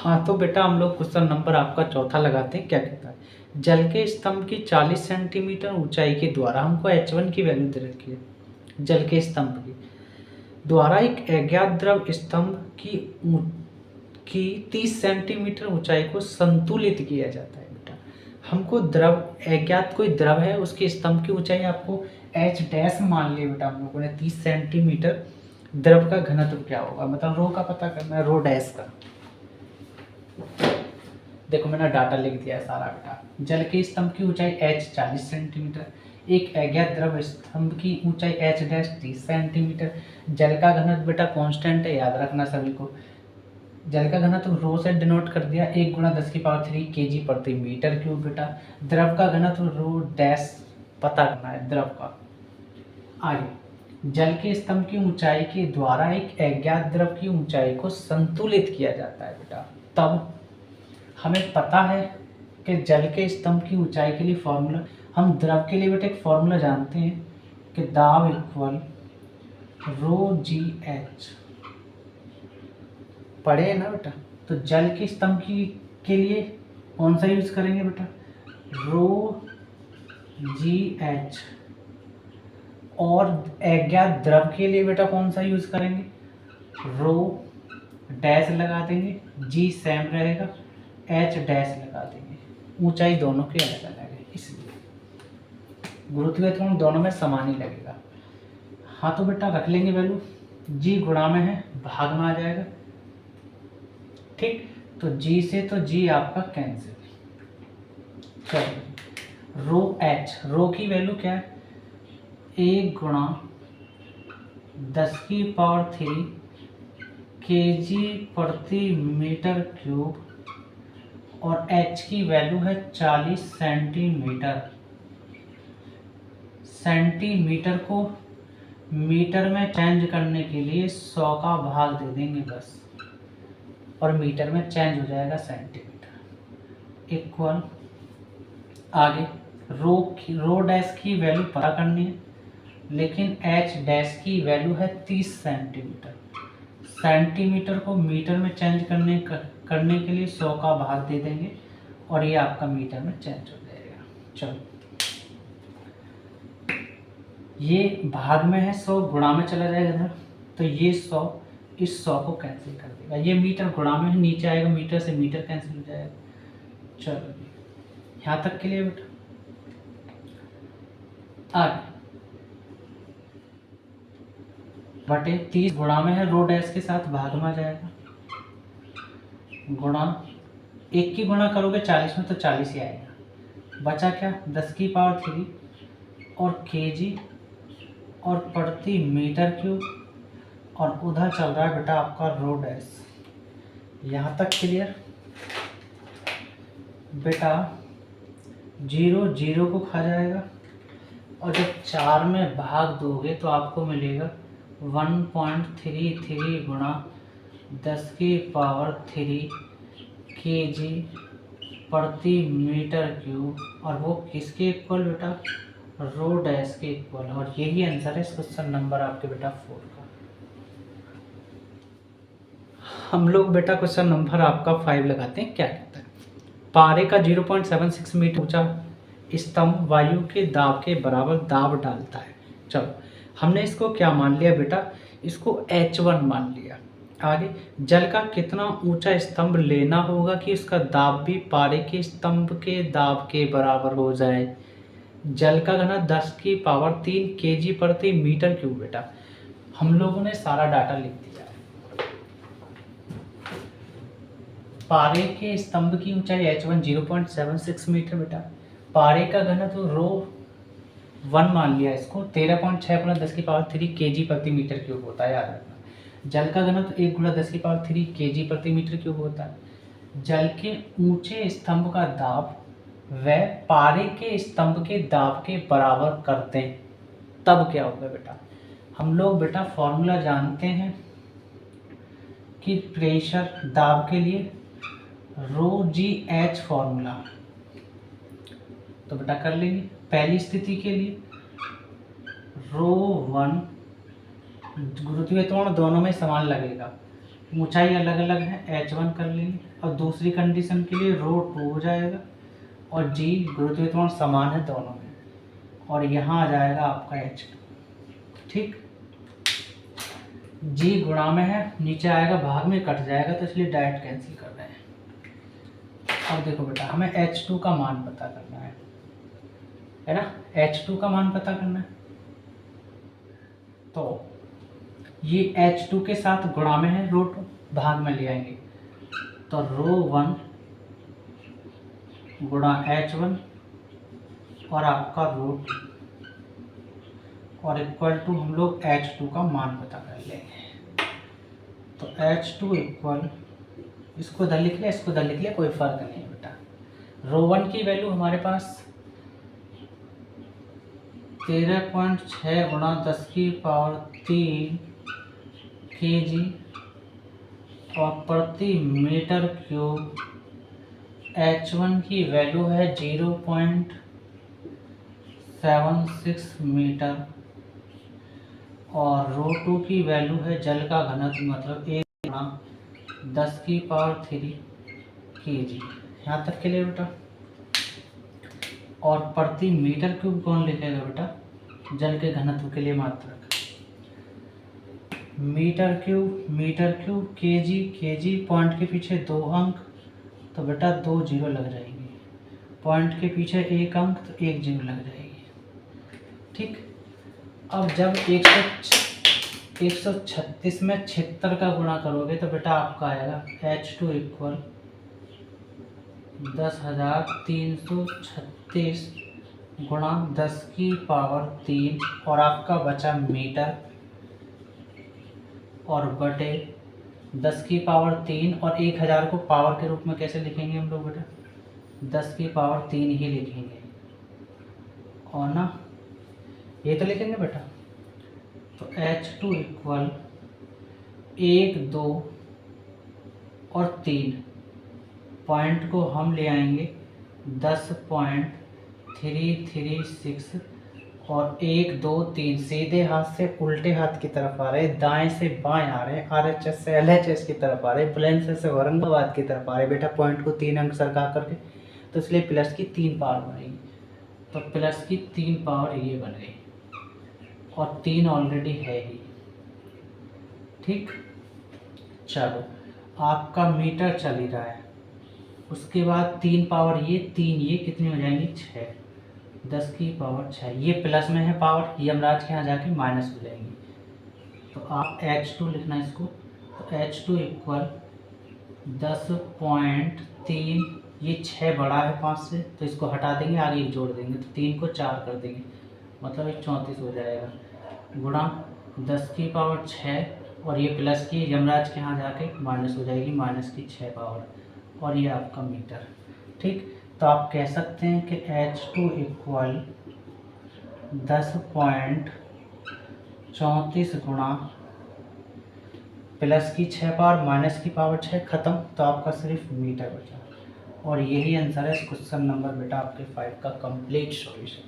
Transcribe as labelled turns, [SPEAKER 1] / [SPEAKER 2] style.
[SPEAKER 1] हाँ तो बेटा हम लोग क्वेश्चन नंबर आपका चौथा लगाते हैं। क्या कहता है, जल के स्तंभ की 40 सेंटीमीटर ऊंचाई के द्वारा हमको H1 की वैल्यू दे रखी है। जल के स्तंभ की द्वारा एक अज्ञात द्रव स्तंभ की 30 सेंटीमीटर ऊंचाई को संतुलित किया जाता है। बेटा हमको द्रव, अज्ञात कोई द्रव है, उसके स्तंभ की ऊंचाई आपको H डैश मान लिया बेटा हम लोगों ने 30 सेंटीमीटर। द्रव का घनत्व क्या होगा, मतलब रो का पता करना है, रो डैश का। देखो मैंने डाटा लिख दिया है सारा बेटा। जल के स्तंभ की ऊंचाई H 40 सेंटीमीटर, एक अज्ञात द्रव स्तंभ की ऊंचाई H डैश 30 सेंटीमीटर। जल का घनत्व बेटा कांस्टेंट है, याद रखना सभी को। जल का घनत्व रो से डिनोट कर दिया, 1 गुणा 10⁻³ kg प्रति मीटर क्यूब बेटा। द्रव का घनत्व रो डैश पता करना है, द्रव का। आगे, जल के स्तंभ की ऊंचाई के द्वारा एक अज्ञात द्रव की ऊंचाई को संतुलित किया जाता है बेटा। तब हमें पता है कि जल के स्तंभ की ऊंचाई के लिए फॉर्मूला, हम द्रव के लिए बेटा एक फॉर्मूला जानते हैं कि दाब इक्वल रो जी एच, पढ़े ना बेटा। तो जल के स्तंभ के लिए कौन सा यूज करेंगे बेटा, रो जी एच। और अज्ञात द्रव के लिए बेटा कौन सा यूज करेंगे, रो डैश लगा देंगे, जी सेम रहेगा, एच डैश लगा देंगे। ऊंचाई दोनों की अलग अलग है, इसलिए गुरुत्वाकर्षण दोनों में समान ही लगेगा। हाँ तो बेटा रख लेंगे वैल्यू, जी गुणा में है, भाग में आ जाएगा। ठीक, तो जी से तो जी आपका कैंसिल। चलो रो एच, रो की वैल्यू क्या है, 1 गुणा 10⁻³ kg प्रति मीटर क्यूब, और h की वैल्यू है 40 सेंटीमीटर। सेंटीमीटर को मीटर में चेंज करने के लिए 100 का भाग दे देंगे बस, और मीटर में चेंज हो जाएगा सेंटीमीटर। इक्वल, आगे रो डैश की वैल्यू पता करनी है, लेकिन h डैश की वैल्यू है 30 सेंटीमीटर। सेंटीमीटर को मीटर में चेंज करने के लिए 100 का भाग दे देंगे, और ये आपका मीटर में चेंज हो जाएगा। चलो ये भाग में है, 100 गुणा में चला जाएगा इधर, तो ये 100 इस 100 को कैंसिल कर देगा। ये मीटर गुणा में है, नीचे आएगा, मीटर से मीटर कैंसिल हो जाएगा। चलो यहाँ तक के लिए बेटा। आगे बटे 30 गुणा में है, रो डैश के साथ भाग में आ जाएगा, गुणा 1 की गुणा करोगे 40 में तो 40 ही आएगा। बचा क्या, 10⁻³ और kg और प्रति मीटर क्यूब, और उधर चल रहा है बेटा आपका रो डैश। यहाँ तक क्लियर बेटा। 0 0 को खा जाएगा, और जब 4 में भाग दोगे तो आपको मिलेगा 1.33 गुणा 10⁻³ kg प्रति मीटर क्यूब, और वो किसके इक्वल बेटा, रो डैश के इक्वल। और यही आंसर है इस क्वेश्चन नंबर आपके बेटा 4 का। हम लोग बेटा क्वेश्चन नंबर आपका 5 लगाते हैं। क्या कहता है, पारे का 0.76 मीटर ऊंचा स्तंभ वायु के दाब के बराबर दाब डालता है। चलो हमने इसको क्या मान लिया बेटा, इसको H1 मान लिया। आगे, जल का कितना ऊंचा स्तंभ लेना होगा कि उसका दाब भी पारे के स्तंभ के दाब के बराबर हो जाए। जल का घनत्व 10⁻³ kg प्रति मीटर क्यूब। बेटा हम लोगों ने सारा डाटा लिख दिया है। पारे के स्तंभ की ऊंचाई H1 0.76 मीटर बेटा। पारे का घनत्व रो 1 मान लिया, इसको 13.6 गुणा 10⁻³ kg प्रति मीटर क्यूब होता है, याद रखना। जल का घनत्व 1 गुणा 10⁻³ kg प्रति मीटर क्यूब होता है। जल के ऊंचे स्तंभ का दाब व पारे के स्तंभ के दाब के बराबर करते हैं, तब क्या होगा बेटा। हम लोग बेटा फॉर्मूला जानते हैं कि प्रेशर दाब के लिए रो जी एच फॉर्मूला, तो बेटा कर लेंगे। पहली स्थिति के लिए रो 1, गुरुत्वाकर्षण दोनों में समान लगेगा, ऊंचाई अलग अलग है, H1 कर लेंगे। और दूसरी कंडीशन के लिए ρ2 हो जाएगा और G गुरुत्वाकर्षण समान है दोनों में, और यहाँ आ जाएगा आपका H2। ठीक, G गुणा में है, नीचे आएगा भाग में कट जाएगा, तो इसलिए डायरेक्ट कैंसिल कर रहे हैं। अब देखो बेटा, हमें H2 का मान पता करना है ना, H2 का मान पता करना है। तो ये H2 के साथ गुणा में है, ρ2 भाग में ले आएंगे, तो ρ1 गुणा H1 और आपका ρ2 और इक्वल टू हम लोग H2 का मान पता कर लेंगे। तो H2 इक्वल, इसको इधर लिख लिया, इसको इधर लिख लिया, कोई फर्क नहीं है बेटा। ρ1 की वैल्यू हमारे पास 13.6 गुणा 10⁻³ kg और प्रति मीटर क्यूब। H1 की वैल्यू है 0.76 मीटर और ρ2 की वैल्यू है जल का घनत्व, मतलब 1 गुणा 10⁻³ kg। यहाँ तक के लिए बेटा। और प्रति मीटर क्यूब कौन लिखेगा बेटा? जल के घनत्व के लिए मात्रक। मीटर क्यूब केजी पॉइंट के पीछे 2 अंक, तो बेटा 2 जीरो लग जाएंगे। पॉइंट के पीछे 1 अंक, तो 1 जीरो लग जाएगी। ठीक, अब जब 136 में 76 का गुणा करोगे तो बेटा आपका आएगा H2 इक्वल 10,336 गुणा 10⁻³ और आपका बचा मीटर और बटे 10⁻³ और 1000 को पावर के रूप में कैसे लिखेंगे हम लोग बेटा? 10⁻³ ही लिखेंगे, और ना ये तो लिखेंगे बेटा। तो H2 इक्वल 1, 2 और 3 पॉइंट को हम ले आएंगे 10.336 और 1, 2, 3 सीधे हाथ से उल्टे हाथ की तरफ आ रहे, दाएं से बाएं आ रहे, RHS से LHS की तरफ आ रहे, बुलंदशहर से औरंगाबाद की तरफ आ रहे बेटा। पॉइंट को 3 अंक सरका करके, तो इसलिए प्लस की 3 पावर बनेगी। तो प्लस की 3 पावर ये बन गई और 3 ऑलरेडी है ही। ठीक, चलो आपका मीटर चल ही रहा है, उसके बाद 3 पावर ये कितनी हो जाएंगी? 6, 10⁻6। ये प्लस में है पावर, यमराज के यहाँ जाके माइनस हो जाएंगी। तो आप H2 लिखना इसको। तो H2 इक्वल 10.3, ये 6 बड़ा है 5 से, तो इसको हटा देंगे, आगे एक जोड़ देंगे, तो 3 को 4 कर देंगे, मतलब 34 हो जाएगा, गुणा 10⁻6 और ये प्लस की यमराज के यहाँ जाके माइनस हो जाएगी, माइनस की 6 पावर, और ये आपका मीटर। ठीक, तो आप कह सकते हैं कि H2 इक्वल 10.34 गुणा प्लस की 6 पावर माइनस की पावर 6, खत्म। तो आपका सिर्फ मीटर बचा, और यही आंसर है इस क्वेश्चन नंबर बेटा आपके 5 का कंप्लीट सॉल्यूशन।